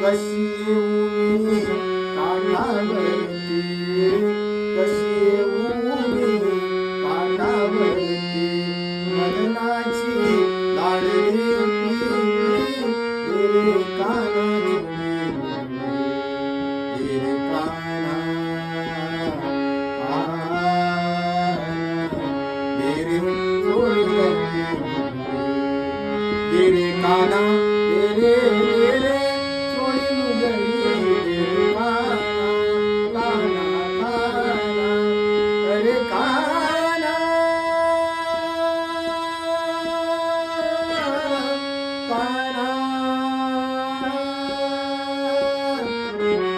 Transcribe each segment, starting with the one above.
कशी येऊ मी काठावरती, कशी येऊ मी काठावरती, मदनाची लाडली तेरे काना तेरे काना तेरे तेरे काना तेरे तेरे सोनी मुगली तेरे काना काना काना अरे काना काना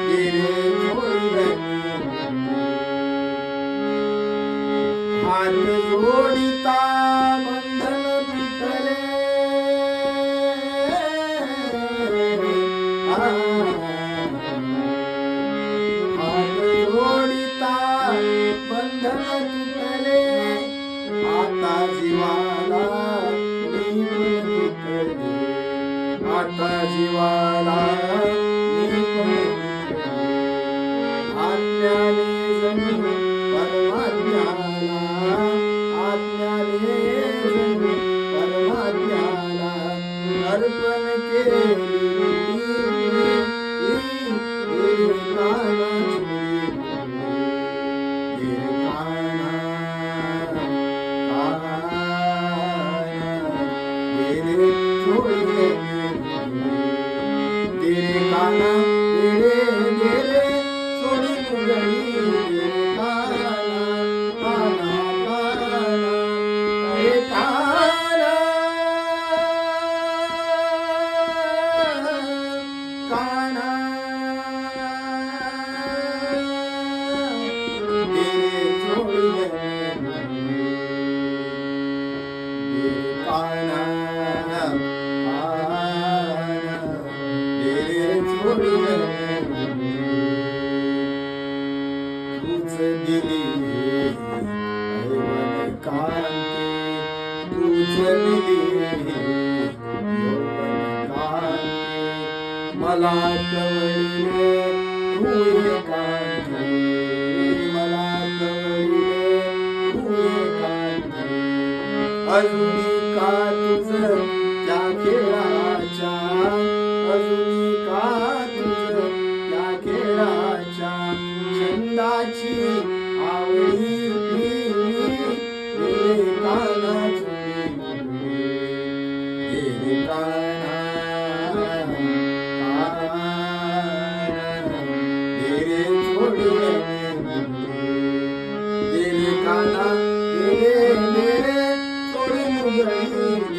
तेरे हात जोडिता बंधन तुटले, हात जोडिता बंधन तुटले, आता जीवाला मी पण तुटले, आता जीवाला मी पण तुटले, आज्ञाने जणू परमाज्ञाला, आज्ञाने जणू परमाज्ञाला अर्पण केली तेरे काना तेरे काना तेरे छोड़े तेरे काना तेरे तेरे छोड़ी मुगली तेरे काना काना काना तेरे काना काना तेरे छोड़े तेरे काना तेरे छोड़े तूच दिली ऐवन कांती, तूच दिली यौवन कांती, मला कवळीले तू एकांती, मला कवळीले तू एकांती, अजूनी का तुझ त्या खेळाच्या, अजूनी का तुझ त्या खेळाच्या छंदाची आवडी तेरे काना तेरे काना तेरे छोड़े तेरे काना तेरे तेरे छोड़ी मुगली